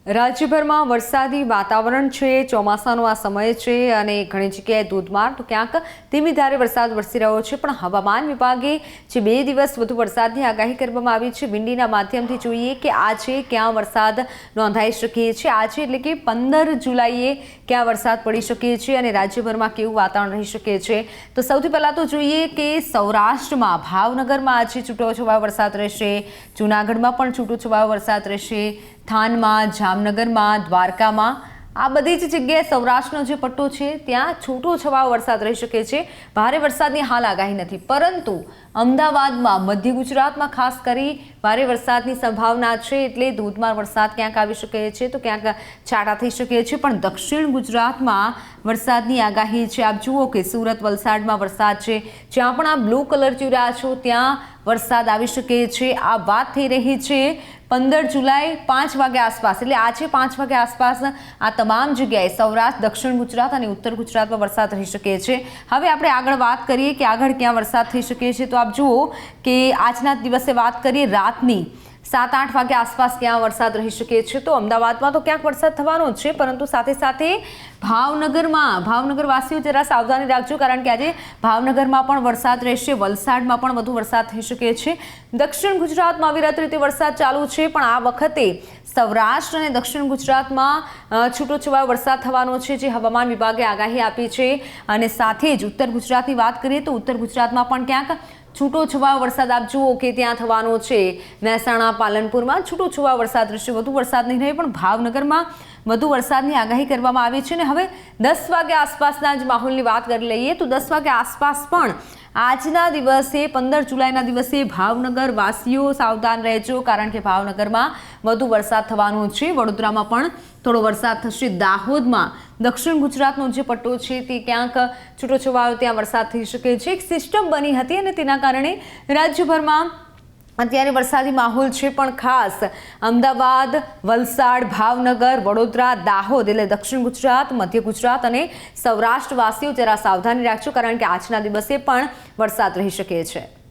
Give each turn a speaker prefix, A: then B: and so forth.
A: રાજ્યભરમાં વરસાદી વાતાવરણ છે। ચોમાસાનો આ સમય છે અને ઘણી જગ્યાએ ધોધમાર તો ક્યાંક ધીમી ધારે વરસાદ વરસી રહ્યો છે। પણ હવામાન વિભાગે જે 2 દિવસ વધુ વરસાદની આગાહી કરવામાં આવી છે। વિંડીના માધ્યમથી જોઈએ કે આજે ક્યાં વરસાદ નોંધાઈ શકે છે। આજે એટલે કે 15 જુલાઈએ ક્યાં વરસાદ પડી શકે છે અને રાજ્યભરમાં કેવું વાતાવરણ રહી શકે છે। તો સૌથી પહેલાં તો જોઈએ કે સૌરાષ્ટ્રમાં ભાવનગરમાં આજે છૂટોછવાયો વરસાદ રહેશે। જૂનાગઢમાં પણ છૂટોછવાયો વરસાદ રહેશે। થાનમાં, જામનગરમાં, દ્વારકામાં આ બધી જ જગ્યાએ સૌરાષ્ટ્રનો જે પટ્ટો છે ત્યાં છૂટોછવાયો વરસાદ રહી શકે છે। ભારે વરસાદની હાલ આગાહી નથી, પરંતુ અમદાવાદમાં, મધ્ય ગુજરાતમાં ખાસ કરી ભારે વરસાદની સંભાવના છે। એટલે ધોધમાર વરસાદ ક્યાંક આવી શકે છે તો ક્યાંક છાંટા થઈ શકે છે। પણ દક્ષિણ ગુજરાતમાં વરસાદની આગાહી છે। આપ જુઓ કે સુરત, વલસાડમાં વરસાદ છે। જ્યાં પણ આ બ્લુ કલર જોઈ રહ્યા છો ત્યાં વરસાદ આવી શકે છે। આ વાત થઈ રહી છે 15 જુલાઈ 5 વાગ્યા આસપાસ, એટલે આજે 5 વાગ્યા આસપાસ આ તમામ જગ્યાએ સૌરાષ્ટ્ર, દક્ષિણ ગુજરાત અને ઉત્તર ગુજરાતમાં વરસાદ રહી શકે છે। હવે આપણે આગળ વાત કરીએ કે આગળ ક્યાં વરસાદ થઈ શકે છે। તો આપ જુઓ કે આજના દિવસે વાત કરીએ રાતની 7-8 વાગ્યા આસપાસ ક્યાં વરસાદ રહી શકે છે। તો અમદાવાદમાં તો ક્યાંક વરસાદ થવાનો જ છે, પરંતુ સાથે સાથે ભાવનગરવાસીઓ જરા સાવધાની રાખજો, કારણ કે આજે ભાવનગરમાં પણ વરસાદ રહેશે। વલસાડમાં પણ વધુ વરસાદ થઈ શકે છે। દક્ષિણ ગુજરાતમાં અવિરત રીતે વરસાદ ચાલુ છે, પણ આ વખતે સૌરાષ્ટ્ર અને દક્ષિણ ગુજરાતમાં છૂટોછવાયો વરસાદ થવાનો છે, જે હવામાન વિભાગે આગાહી આપી છે। અને સાથે જ ઉત્તર ગુજરાતની વાત કરીએ તો ઉત્તર ગુજરાતમાં પણ ક્યાંક છૂટોછવાયો વરસાદ આપ જુઓ કે ત્યાં થવાનો છે। મહેસાણા, પાલનપુરમાં છૂટોછવાયો વરસાદ રહેશે। વધુ વરસાદ નહીં રહે, પણ ભાવનગરમાં વધુ વરસાદની આગાહી કરવામાં આવી છે। અને હવે 10 વાગ્યા આસપાસના જ માહોલની વાત કરી લઈએ તો 10 વાગ્યા આસપાસ પણ આજના દિવસે 15 જુલાઈના દિવસે ભાવનગર વાસીઓ સાવધાન રહેજો, કારણ કે ભાવનગરમાં વધુ વરસાદ થવાનો છે। વડોદરામાં પણ થોડો વરસાદ થશે। દાહોદમાં દક્ષિણ ગુજરાતનો જે પટ્ટો છે તે ક્યાંક છૂટોછવાયો ત્યાં વરસાદ થઈ શકે છે। એક સિસ્ટમ બની હતી અને તેના કારણે રાજ્યભરમાં અત્યારે વરસાદી માહોલ છે, પણ ખાસ અમદાવાદ, વલસાડ, ભાવનગર, વડોદરા, દાહોદ એટલે દક્ષિણ ગુજરાત, મધ્ય ગુજરાત અને સૌરાષ્ટ્રવાસીઓ જરા સાવધાની રાખજો, કારણ કે આજના દિવસે પણ વરસાદ રહી શકે છે।